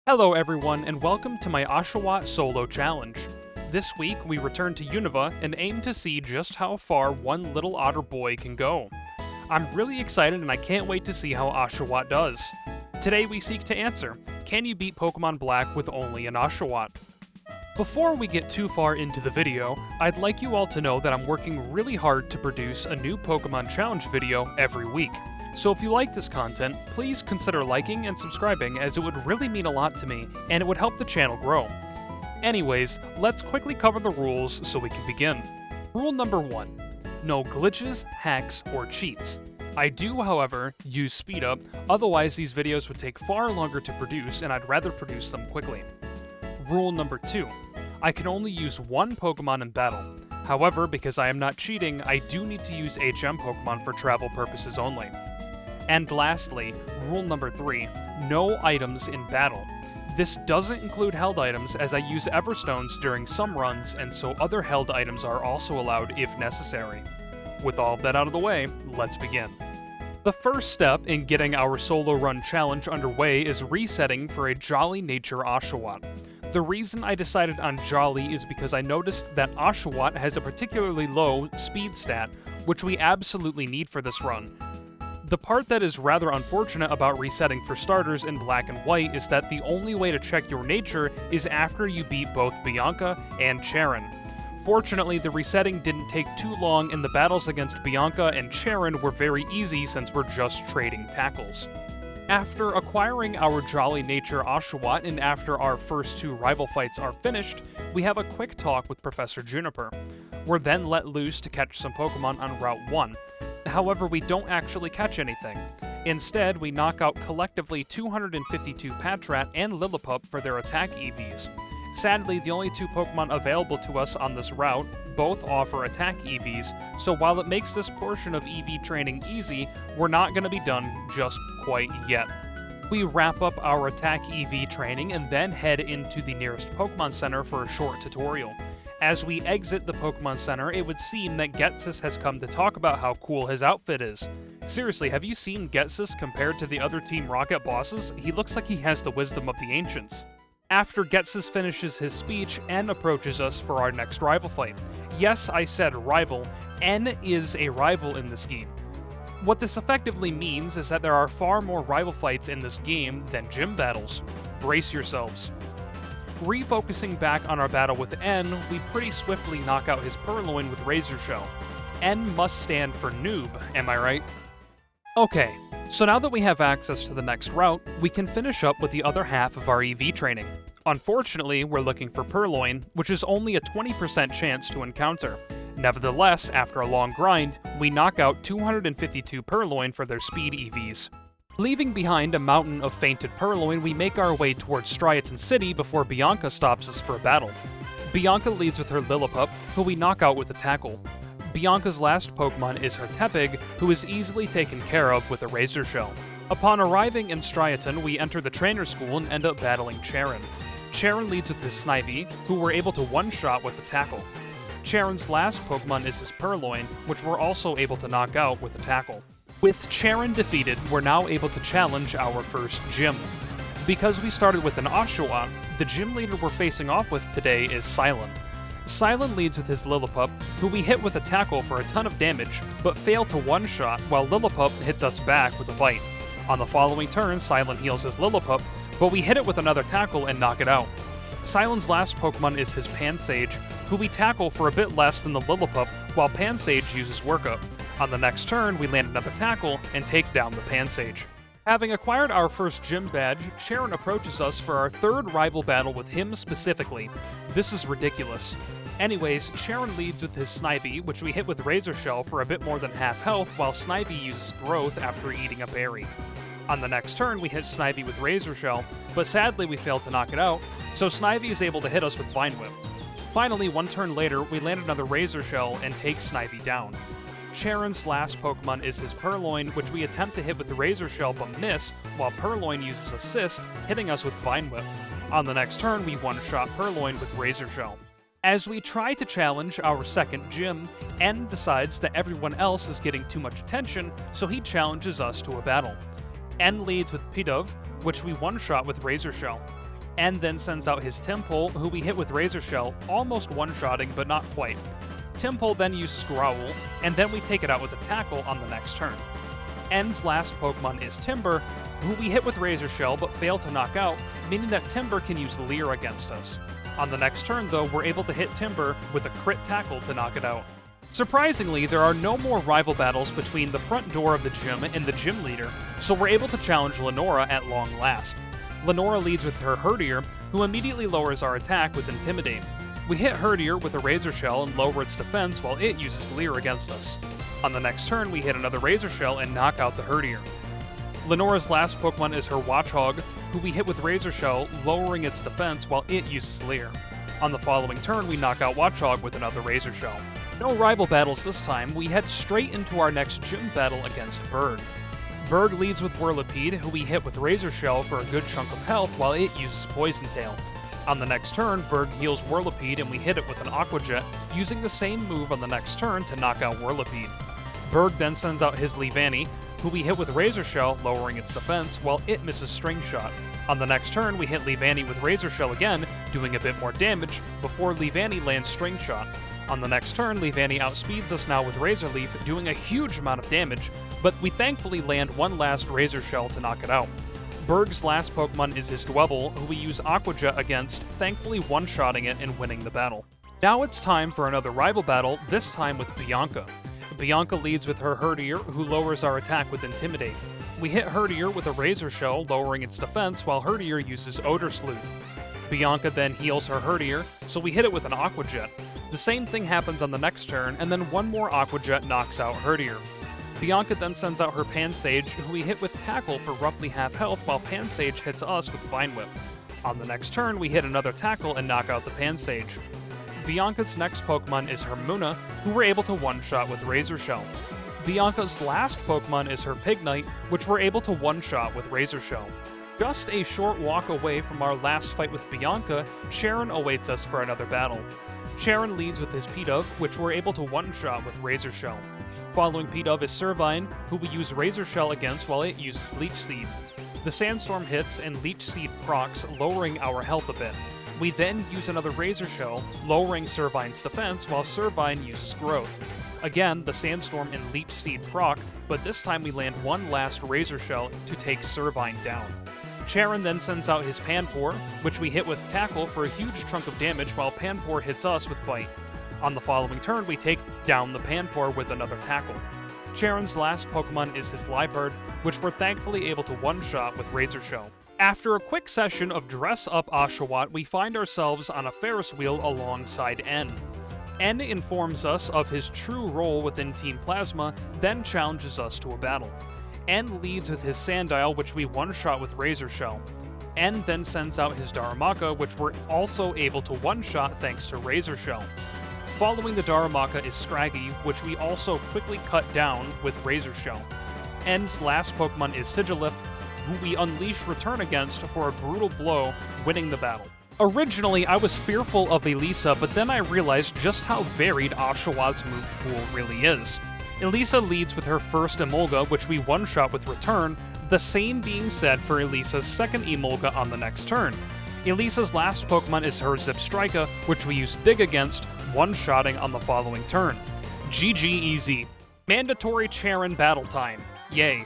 Hello everyone, and welcome to my Oshawott solo challenge. This week, we return to Unova and aim to see just how far one little otter boy can go. I'm really excited and I can't wait to see how Oshawott does. Today we seek to answer, can you beat Pokemon Black with only an Oshawott? Before we get too far into the video, I'd like you all to know that I'm working really hard to produce a new Pokemon Challenge video every week. So if you like this content, please consider liking and subscribing, as it would really mean a lot to me, and it would help the channel grow. Anyways, let's quickly cover the rules so we can begin. Rule number 1. No glitches, hacks, or cheats. I do, however, use speed up, otherwise these videos would take far longer to produce and I'd rather produce them quickly. Rule number 2. I can only use one Pokemon in battle. However, because I am not cheating, I do need to use HM Pokemon for travel purposes only. And lastly, rule number 3, no items in battle. This doesn't include held items, as I use Everstones during some runs, and so other held items are also allowed if necessary. With all of that out of the way, let's begin. The first step in getting our solo run challenge underway is resetting for a Jolly Nature Oshawott. The reason I decided on Jolly is because I noticed that Oshawott has a particularly low speed stat, which we absolutely need for this run. The part that is rather unfortunate about resetting for starters in Black and White is that the only way to check your nature is after you beat both Bianca and Charon. Fortunately, the resetting didn't take too long, and the battles against Bianca and Charon were very easy since we're just trading tackles. After acquiring our Jolly Nature Oshawott and after our first two rival fights are finished, we have a quick talk with Professor Juniper. We're then let loose to catch some Pokemon on Route 1. However, we don't actually catch anything. Instead, we knock out collectively 252 Patrat and Lillipup for their attack EVs. Sadly, the only two Pokemon available to us on this route both offer attack EVs, so while it makes this portion of EV training easy, we're not going to be done just quite yet. We wrap up our attack EV training and then head into the nearest Pokemon Center for a short tutorial. As we exit the Pokemon Center, it would seem that Getsis has come to talk about how cool his outfit is. Seriously, have you seen Getsis compared to the other Team Rocket bosses? He looks like he has the wisdom of the ancients. After Getsis finishes his speech, N approaches us for our next rival fight. Yes, I said rival. N is a rival in this game. What this effectively means is that there are far more rival fights in this game than gym battles. Brace yourselves. Refocusing back on our battle with N, we pretty swiftly knock out his Purloin with Razor Shell. N must stand for noob, am I right? Okay, so now that we have access to the next route, we can finish up with the other half of our EV training. Unfortunately, we're looking for Purloin, which is only a 20% chance to encounter. Nevertheless, after a long grind, we knock out 252 Purloin for their speed EVs. Leaving behind a mountain of fainted Purloin, we make our way towards Striaton City before Bianca stops us for a battle. Bianca leads with her Lillipup, who we knock out with a tackle. Bianca's last Pokemon is her Tepig, who is easily taken care of with a Razor Shell. Upon arriving in Striaton, we enter the trainer school and end up battling Charon. Charon leads with his Snivy, who we're able to one-shot with a tackle. Charon's last Pokemon is his Purloin, which we're also able to knock out with a tackle. With Charon defeated, we're now able to challenge our first gym. Because we started with an Oshawott, the gym leader we're facing off with today is Silent. Silent leads with his Lillipup, who we hit with a tackle for a ton of damage, but fail to one-shot while Lillipup hits us back with a bite. On the following turn, Silent heals his Lillipup, but we hit it with another tackle and knock it out. Silent's last Pokemon is his Pansage, who we tackle for a bit less than the Lillipup, while Pansage uses Workup. On the next turn, we land another tackle and take down the Pansage. Having acquired our first gym badge, Charon approaches us for our third rival battle with him specifically. This is ridiculous. Anyways, Charon leads with his Snivy, which we hit with Razor Shell for a bit more than half health, while Snivy uses Growth after eating a berry. On the next turn, we hit Snivy with Razor Shell, but sadly we failed to knock it out, so Snivy is able to hit us with Vine Whip. Finally, one turn later, we land another Razor Shell and take Snivy down. Charon's last Pokemon is his Purloin, which we attempt to hit with the Razor Shell but miss, while Purloin uses Assist, hitting us with Vine Whip. On the next turn, we one-shot Purloin with Razor Shell. As we try to challenge our second gym, N decides that everyone else is getting too much attention, so he challenges us to a battle. N leads with Pidove, which we one-shot with Razor Shell. N then sends out his Timpole, who we hit with Razor Shell, almost one-shotting, but not quite. Timpole then uses Growl, and then we take it out with a Tackle on the next turn. N's last Pokemon is Timber, who we hit with Razor Shell but fail to knock out, meaning that Timber can use Leer against us. On the next turn, though, we're able to hit Timber with a crit Tackle to knock it out. Surprisingly, there are no more rival battles between the front door of the gym and the gym leader, so we're able to challenge Lenora at long last. Lenora leads with her Herdier, who immediately lowers our attack with Intimidate. We hit Herdier with a Razor Shell and lower its defense while it uses Leer against us. On the next turn, we hit another Razor Shell and knock out the Herdier. Lenora's last Pokemon is her Watchog, who we hit with Razor Shell, lowering its defense while it uses Leer. On the following turn, we knock out Watchog with another Razor Shell. No rival battles this time, we head straight into our next gym battle against Berg. Berg leads with Whirlipede, who we hit with Razor Shell for a good chunk of health while it uses Poison Tail. On the next turn, Berg heals Whirlipede and we hit it with an Aqua Jet, using the same move on the next turn to knock out Whirlipede. Berg then sends out his Leavanny, who we hit with Razor Shell, lowering its defense while it misses String Shot. On the next turn, we hit Leavanny with Razor Shell again, doing a bit more damage, before Leavanny lands String Shot. On the next turn, Leavanny outspeeds us now with Razor Leaf, doing a huge amount of damage, but we thankfully land one last Razor Shell to knock it out. Berg's last Pokemon is his Dwebble, who we use Aqua Jet against, thankfully one-shotting it and winning the battle. Now it's time for another rival battle, this time with Bianca. Bianca leads with her Herdier, who lowers our attack with Intimidate. We hit Herdier with a Razor Shell, lowering its defense, while Herdier uses Odor Sleuth. Bianca then heals her Herdier, so we hit it with an Aqua Jet. The same thing happens on the next turn, and then one more Aqua Jet knocks out Herdier. Bianca then sends out her Pansage, who we hit with Tackle for roughly half health, while Pansage hits us with Vine Whip. On the next turn, we hit another Tackle and knock out the Pansage. Bianca's next Pokemon is her Munna, who we're able to one-shot with Razor Shell. Bianca's last Pokemon is her Pignite, which we're able to one-shot with Razor Shell. Just a short walk away from our last fight with Bianca, Sharon awaits us for another battle. Sharon leads with his Pidove, which we're able to one-shot with Razor Shell. Following Pidove is Servine, who we use Razor Shell against while it uses Leech Seed. The Sandstorm hits and Leech Seed procs, lowering our health a bit. We then use another Razor Shell, lowering Servine's defense while Servine uses Growth. Again, the Sandstorm and Leech Seed proc, but this time we land one last Razor Shell to take Servine down. Charon then sends out his Panpour, which we hit with Tackle for a huge chunk of damage while Panpour hits us with Bite. On the following turn, we take down the Panpour with another Tackle. Charon's last Pokemon is his Liepard, which we're thankfully able to one-shot with Razor Shell. After a quick session of Dress Up Oshawott, we find ourselves on a Ferris wheel alongside N. N informs us of his true role within Team Plasma, then challenges us to a battle. N leads with his Sandile, which we one-shot with Razor Shell. N then sends out his Darumaka, which we're also able to one-shot thanks to Razor Shell. Following the Darumaka is Scraggy, which we also quickly cut down with Razor Shell. N's last Pokemon is Sigilif, who we unleash Return against for a brutal blow, winning the battle. Originally, I was fearful of Elisa, but then I realized just how varied Oshawott's move pool really is. Elisa leads with her first Emolga, which we one-shot with Return, the same being said for Elisa's second Emolga on the next turn. Elisa's last Pokemon is her Zipstrika, which we use Dig against, one-shotting on the following turn. GG easy. Mandatory Charon battle time. Yay.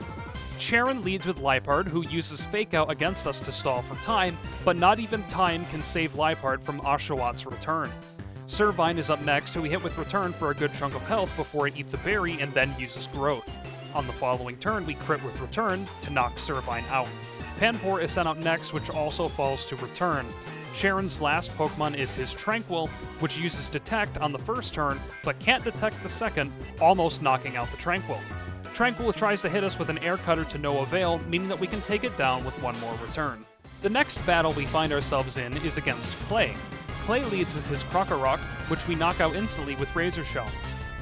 Charon leads with Liepard, who uses Fake Out against us to stall for time, but not even time can save Liepard from Oshawott's Return. Servine is up next, who we hit with Return for a good chunk of health before it eats a berry and then uses Growth. On the following turn, we crit with Return to knock Servine out. Panpour is sent out next, which also falls to Return. Sharon's last Pokemon is his Tranquil, which uses Detect on the first turn, but can't detect the second, almost knocking out the Tranquil. Tranquil tries to hit us with an Air Cutter to no avail, meaning that we can take it down with one more Return. The next battle we find ourselves in is against Clay. Clay leads with his Krokorok, which we knock out instantly with Razor Shell.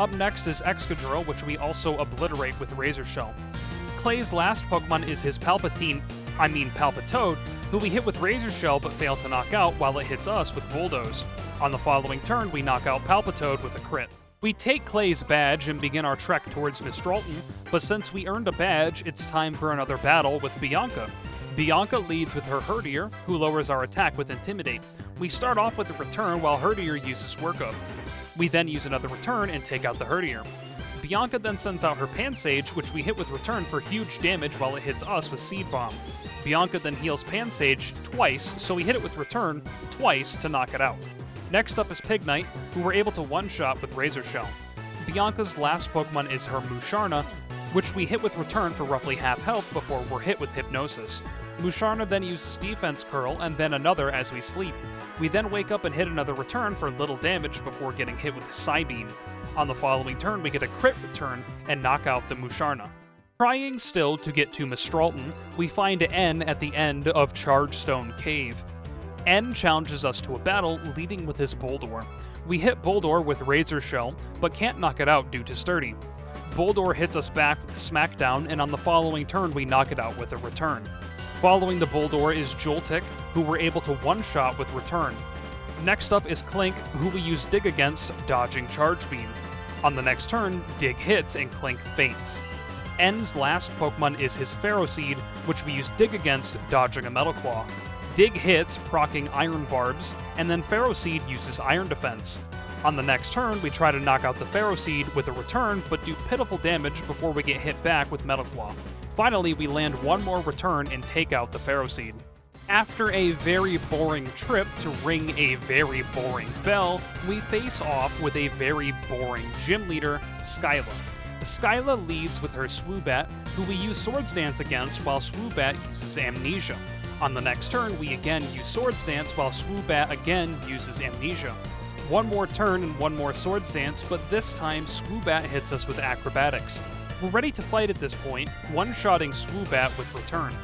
Up next is Excadrill, which we also obliterate with Razor Shell. Clay's last Pokemon is his Palpitoad, who we hit with Razor Shell but fail to knock out while it hits us with Bulldoze. On the following turn, we knock out Palpitoad with a crit. We take Clay's badge and begin our trek towards Mistralton, but since we earned a badge, it's time for another battle with Bianca. Bianca leads with her Herdier, who lowers our attack with Intimidate. We start off with a return while Herdier uses Workup. We then use another return and take out the Herdier. Bianca then sends out her Pansage, which we hit with return for huge damage while it hits us with Seed Bomb. Bianca then heals Pansage twice, so we hit it with return twice to knock it out. Next up is Pig Knight, who we're able to one-shot with Razor Shell. Bianca's last Pokemon is her Musharna, which we hit with return for roughly half health before we're hit with Hypnosis. Musharna then uses Defense Curl and then another as we sleep. We then wake up and hit another return for little damage before getting hit with Psybeam. On the following turn, we get a crit return and knock out the Musharna. Trying still to get to Mistralton, we find N at the end of Chargestone Cave. N challenges us to a battle, leading with his Boldore. We hit Boldore with Razor Shell, but can't knock it out due to Sturdy. Boldore hits us back with Smackdown, and on the following turn we knock it out with a return. Following the Boldore is Joltik, who we're able to one-shot with return. Next up is Clink, who we use Dig against, dodging Charge Beam. On the next turn, Dig hits and Clink faints. N's last Pokemon is his Ferroseed, which we use Dig against, dodging a Metal Claw. Dig hits, proccing Iron Barbs, and then Ferroseed uses Iron Defense. On the next turn, we try to knock out the Ferroseed with a return, but do pitiful damage before we get hit back with Metal Claw. Finally, we land one more return and take out the Ferroseed. After a very boring trip to ring a very boring bell, we face off with a very boring gym leader, Skyla. Skyla leads with her Swoobat, who we use Swords Dance against while Swoobat uses Amnesia. On the next turn, we again use Swords Dance while Swoobat again uses Amnesia. One more turn and one more Swords Dance, but this time Swoobat hits us with Acrobatics. We're ready to fight at this point, one-shotting Swoobat with return.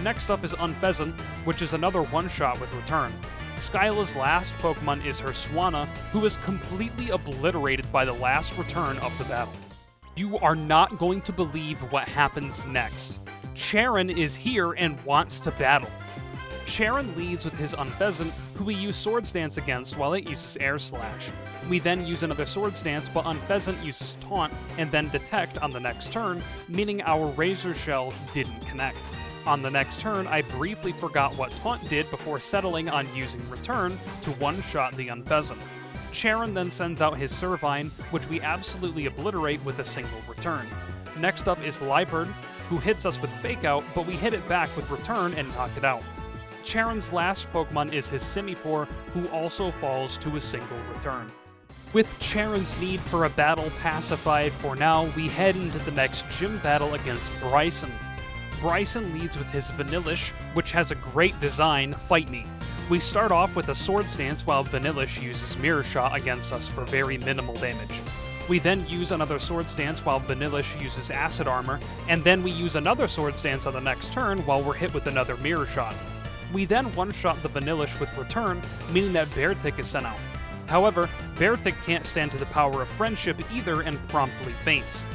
Next up is Unpheasant, which is another one-shot with return. Skyla's last Pokemon is her Swanna, who is completely obliterated by the last return of the battle. You are not going to believe what happens next. Charon is here and wants to battle. Charon leads with his Unpheasant, who we use Swords Dance against while it uses Air Slash. We then use another Swords Dance, but Unpheasant uses Taunt and then Detect on the next turn, meaning our Razor Shell didn't connect. On the next turn, I briefly forgot what Taunt did before settling on using Return to one-shot the Unpheasant. Charon then sends out his Servine, which we absolutely obliterate with a single return. Next up is Liebherr, who hits us with Fake Out, but we hit it back with Return and knock it out. Charon's last Pokemon is his Simipour, who also falls to a single return. With Charon's need for a battle pacified for now, we head into the next gym battle against Bryson. Bryson leads with his Vanillish, which has a great design, Fight Me. We start off with a Swords Dance while Vanillish uses Mirror Shot against us for very minimal damage. We then use another Swords Dance while Vanillish uses Acid Armor, and then we use another Swords Dance on the next turn while we're hit with another Mirror Shot. We then one-shot the Vanillish with Return, meaning that Beartic is sent out. However, Beartic can't stand to the power of Friendship either and promptly faints.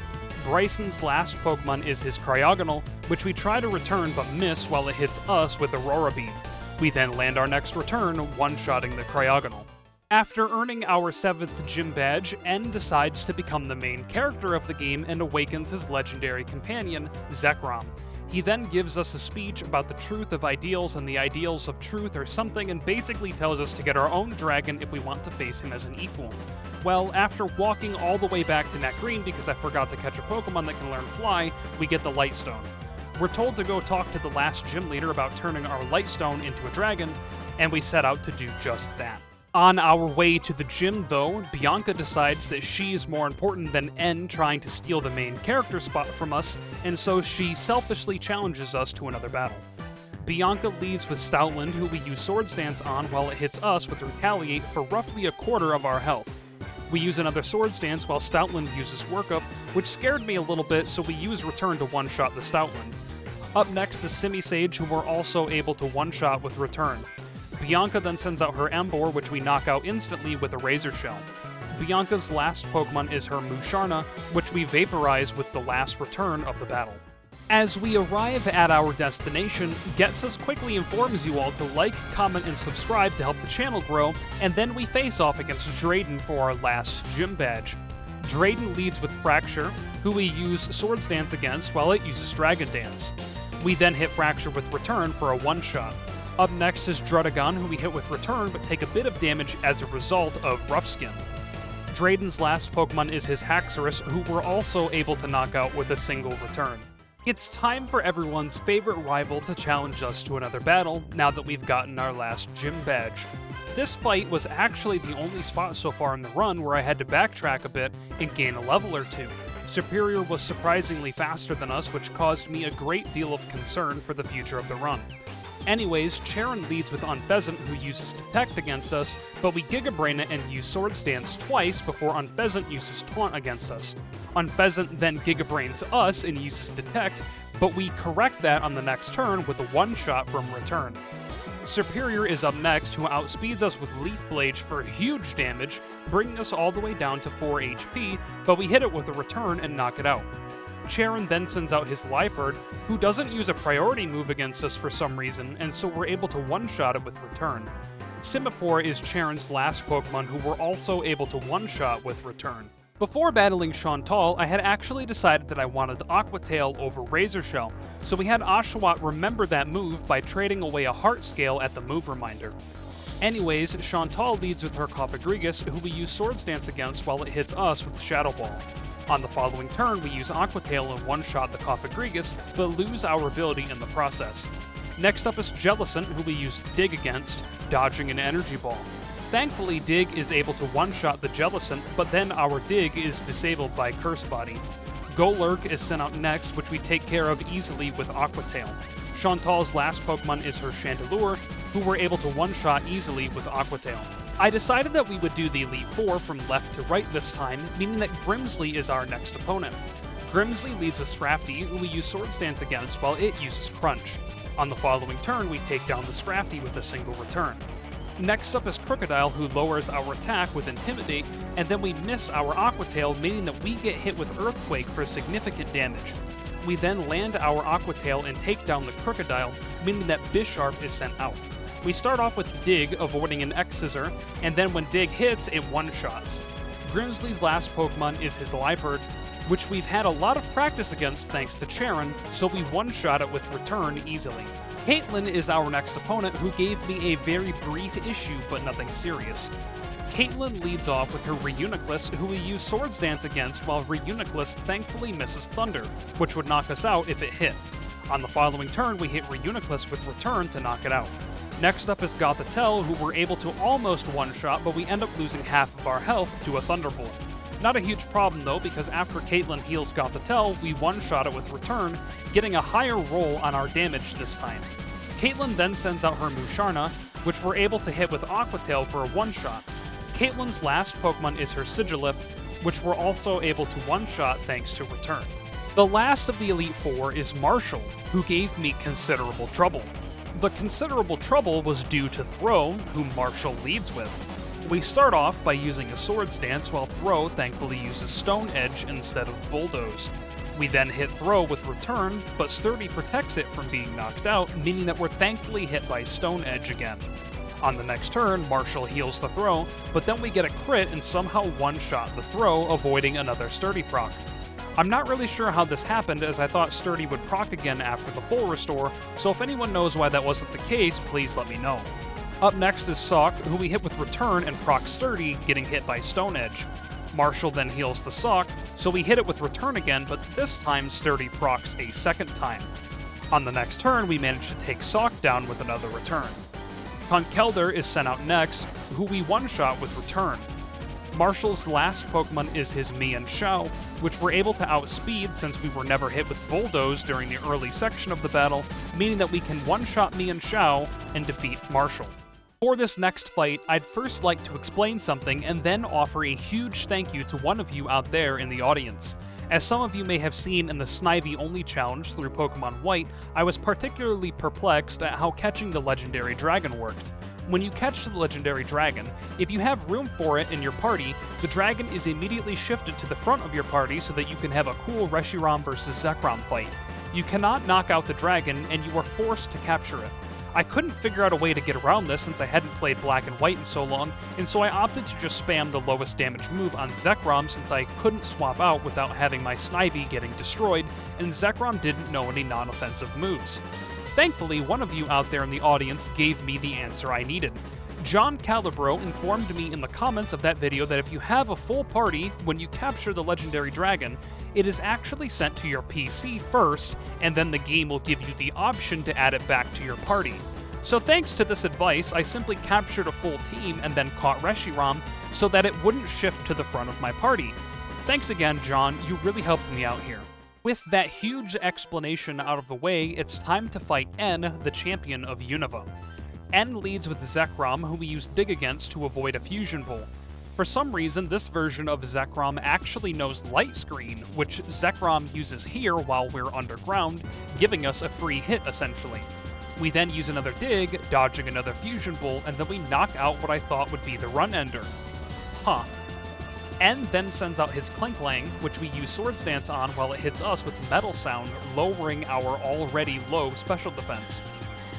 Bryson's last Pokemon is his Cryogonal, which we try to return but miss while it hits us with Aurora Beam. We then land our next return, one-shotting the Cryogonal. After earning our 7th gym badge, N decides to become the main character of the game and awakens his legendary companion, Zekrom. He then gives us a speech about the truth of ideals and the ideals of truth or something, and basically tells us to get our own dragon if we want to face him as an equal. Well, after walking all the way back to Net Green because I forgot to catch a Pokemon that can learn Fly, we get the Lightstone. We're told to go talk to the last gym leader about turning our Lightstone into a dragon, and we set out to do just that. On our way to the gym, though, Bianca decides that she is more important than N trying to steal the main character spot from us, and so she selfishly challenges us to another battle. Bianca leads with Stoutland, who we use Swords Dance on while it hits us with Retaliate for roughly a quarter of our health. We use another Swords Dance while Stoutland uses Workup, which scared me a little bit, so we use Return to one-shot the Stoutland. Up next is Simisage, who we're also able to one-shot with Return. Bianca then sends out her Emboar, which we knock out instantly with a Razor Shell. Bianca's last Pokemon is her Musharna, which we vaporize with the last return of the battle. As we arrive at our destination, Getsus quickly informs you all to like, comment, and subscribe to help the channel grow, and then we face off against Drayden for our last gym badge. Drayden leads with Fracture, who we use Swords Dance against while it uses Dragon Dance. We then hit Fracture with Return for a one-shot. Up next is Drudagon, who we hit with Return but take a bit of damage as a result of Rough Skin. Drayden's last Pokemon is his Haxorus, who we're also able to knock out with a single return. It's time for everyone's favorite rival to challenge us to another battle, now that we've gotten our last gym badge. This fight was actually the only spot so far in the run where I had to backtrack a bit and gain a level or two. Superior was surprisingly faster than us, which caused me a great deal of concern for the future of the run. Anyways, Charon leads with Unpheasant, who uses Detect against us, but we Giga Brain it and use Swords Dance twice before Unpheasant uses Taunt against us. Unpheasant then Giga Brains us and uses Detect, but we correct that on the next turn with a one-shot from Return. Superior is up next, who outspeeds us with Leaf Blade for huge damage, bringing us all the way down to 4 HP, but we hit it with a Return and knock it out. Charon then sends out his Liepard, who doesn't use a priority move against us for some reason, and so we're able to one-shot it with Return. Simipour is Charon's last Pokemon, who we're also able to one-shot with Return. Before battling Chantal, I had actually decided that I wanted Aqua Tail over Razor Shell, so we had Oshawott remember that move by trading away a Heart Scale at the move reminder. Anyways, Chantal leads with her Cofagrigus, who we use Swords Dance against while it hits us with Shadow Ball. On the following turn, we use Aqua Tail and one-shot the Cofagrigus, but lose our ability in the process. Next up is Jellicent, who we use Dig against, dodging an Energy Ball. Thankfully, Dig is able to one-shot the Jellicent, but then our Dig is disabled by Curse Body. Golurk is sent out next, which we take care of easily with Aqua Tail. Chantal's last Pokemon is her Chandelure, who we're able to one-shot easily with Aqua Tail. I decided that we would do the Elite Four from left to right this time, meaning that Grimsley is our next opponent. Grimsley leads with Scrafty, who we use Swords Dance against while it uses Crunch. On the following turn, we take down the Scrafty with a single return. Next up is Crocodile, who lowers our attack with Intimidate, and then we miss our Aqua Tail, meaning that we get hit with Earthquake for significant damage. We then land our Aqua Tail and take down the Crocodile, meaning that Bisharp is sent out. We start off with Dig, avoiding an X-Scissor, and then when Dig hits, it one-shots. Grimsley's last Pokemon is his Liepard, which we've had a lot of practice against thanks to Charon, so we one-shot it with Return easily. Caitlyn is our next opponent, who gave me a very brief issue, but nothing serious. Caitlyn leads off with her Reuniclus, who we use Swords Dance against, while Reuniclus thankfully misses Thunder, which would knock us out if it hit. On the following turn, we hit Reuniclus with Return to knock it out. Next up is Gothitelle, who we're able to almost one-shot, but we end up losing half of our health to a Thunderbolt. Not a huge problem though, because after Caitlyn heals Gothitelle, we one-shot it with Return, getting a higher roll on our damage this time. Caitlyn then sends out her Musharna, which we're able to hit with Aqua Tail for a one-shot. Caitlyn's last Pokemon is her Sigilif, which we're also able to one-shot thanks to Return. The last of the Elite Four is Marshall, who gave me considerable trouble. The considerable trouble was due to Throw, whom Marshall leads with. We start off by using a Swords Dance, while Throw thankfully uses Stone Edge instead of Bulldoze. We then hit Throw with Return, but Sturdy protects it from being knocked out, meaning that we're thankfully hit by Stone Edge again. On the next turn, Marshall heals the Throw, but then we get a crit and somehow one-shot the Throw, avoiding another Sturdy proc. I'm not really sure how this happened, as I thought Sturdy would proc again after the full restore, so if anyone knows why that wasn't the case, please let me know. Up next is Sock, who we hit with Return and proc Sturdy, getting hit by Stone Edge. Marshall then heals the Sock, so we hit it with Return again, but this time Sturdy procs a second time. On the next turn, we manage to take Sock down with another Return. Conkeldurr is sent out next, who we one-shot with Return. Marshall's last Pokemon is his Mienshao, which we're able to outspeed since we were never hit with Bulldoze during the early section of the battle, meaning that we can one-shot Mienshao and defeat Marshall. For this next fight, I'd first like to explain something and then offer a huge thank you to one of you out there in the audience. As some of you may have seen in the Snivy Only Challenge through Pokemon White, I was particularly perplexed at how catching the Legendary Dragon worked. When you catch the Legendary Dragon, if you have room for it in your party, the dragon is immediately shifted to the front of your party so that you can have a cool Reshiram vs Zekrom fight. You cannot knock out the dragon, and you are forced to capture it. I couldn't figure out a way to get around this since I hadn't played Black and White in so long, and so I opted to just spam the lowest damage move on Zekrom since I couldn't swap out without having my Snivy getting destroyed, and Zekrom didn't know any non-offensive moves. Thankfully, one of you out there in the audience gave me the answer I needed. John Calibro informed me in the comments of that video that if you have a full party when you capture the legendary dragon, it is actually sent to your PC first, and then the game will give you the option to add it back to your party. So thanks to this advice, I simply captured a full team and then caught Reshiram so that it wouldn't shift to the front of my party. Thanks again, John, you really helped me out here. With that huge explanation out of the way, it's time to fight N, the champion of Unova. N leads with Zekrom, who we use Dig against to avoid a fusion bowl. For some reason, this version of Zekrom actually knows Light Screen, which Zekrom uses here while we're underground, giving us a free hit essentially. We then use another Dig, dodging another fusion bowl, and then we knock out what I thought would be the run ender. Huh. N then sends out his Klinklang, which we use Swords Dance on while it hits us with Metal Sound, lowering our already low special defense.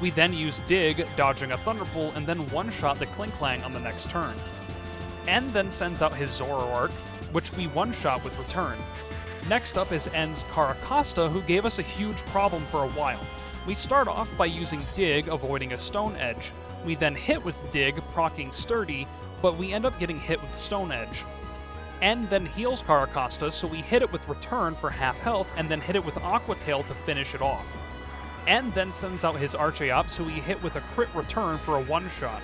We then use Dig, dodging a Thunderbolt, and then one-shot the Klinklang on the next turn. N then sends out his Zoroark, which we one-shot with Return. Next up is N's Caracosta, who gave us a huge problem for a while. We start off by using Dig, avoiding a Stone Edge. We then hit with Dig, proccing Sturdy, but we end up getting hit with Stone Edge. N then heals Caracosta, so we hit it with Return for half health, and then hit it with Aqua Tail to finish it off. N then sends out his Archeops, who we hit with a crit return for a one-shot.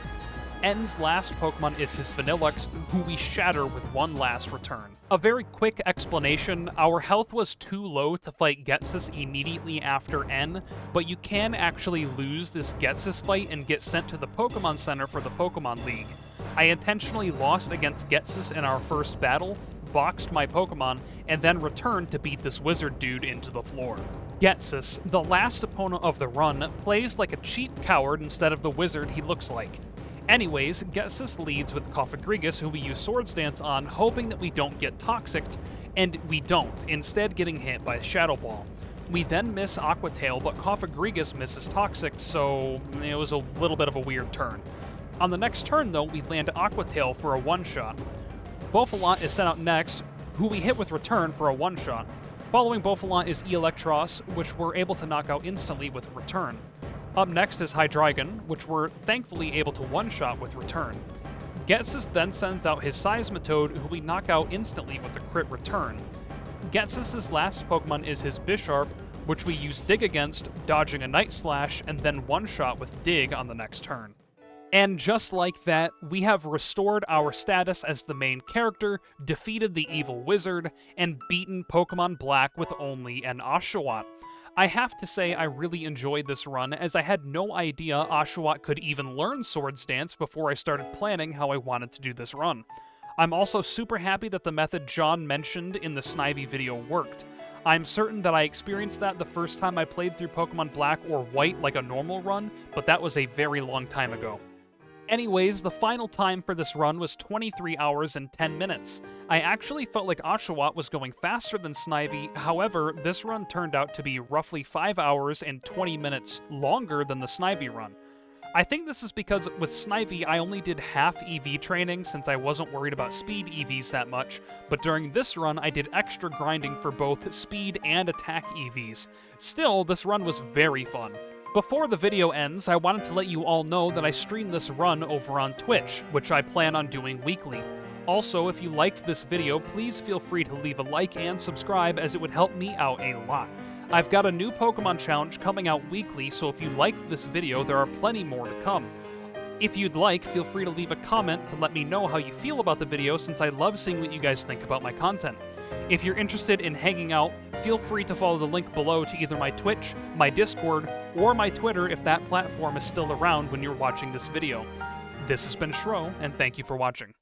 N's last Pokemon is his Vanillux, who we shatter with one last return. A very quick explanation, our health was too low to fight Getsis immediately after N, but you can actually lose this Getsis fight and get sent to the Pokemon Center for the Pokemon League. I intentionally lost against Getsis in our first battle, boxed my Pokemon, and then returned to beat this wizard dude into the floor. Getsis, the last opponent of the run, plays like a cheap coward instead of the wizard he looks like. Anyways, Getsis leads with Cofagrigus, who we use Swords Dance on, hoping that we don't get Toxiced, and we don't, instead getting hit by Shadow Ball. We then miss Aqua Tail, but Cofagrigus misses Toxic, so it was a little bit of a weird turn. On the next turn, though, we land Aqua Tail for a one-shot. Bofalant is sent out next, who we hit with Return for a one-shot. Following Bofalant is Electros, which we're able to knock out instantly with Return. Up next is Hydreigon, which we're thankfully able to one-shot with Return. Getsis then sends out his Seismitoad, who we knock out instantly with a crit Return. Getsis's last Pokemon is his Bisharp, which we use Dig against, dodging a Night Slash, and then one-shot with Dig on the next turn. And just like that, we have restored our status as the main character, defeated the evil wizard, and beaten Pokemon Black with only an Oshawott. I have to say I really enjoyed this run, as I had no idea Oshawott could even learn Swords Dance before I started planning how I wanted to do this run. I'm also super happy that the method John mentioned in the Snivy video worked. I'm certain that I experienced that the first time I played through Pokemon Black or White like a normal run, but that was a very long time ago. Anyways, the final time for this run was 23 hours and 10 minutes. I actually felt like Oshawott was going faster than Snivy, however, this run turned out to be roughly 5 hours and 20 minutes longer than the Snivy run. I think this is because with Snivy, I only did half EV training since I wasn't worried about speed EVs that much, but during this run, I did extra grinding for both speed and attack EVs. Still, this run was very fun. Before the video ends, I wanted to let you all know that I stream this run over on Twitch, which I plan on doing weekly. Also, if you liked this video, please feel free to leave a like and subscribe, as it would help me out a lot. I've got a new Pokemon challenge coming out weekly, so if you liked this video, there are plenty more to come. If you'd like, feel free to leave a comment to let me know how you feel about the video, since I love seeing what you guys think about my content. If you're interested in hanging out, feel free to follow the link below to either my Twitch, my Discord, or my Twitter if that platform is still around when you're watching this video. This has been Shro, and thank you for watching.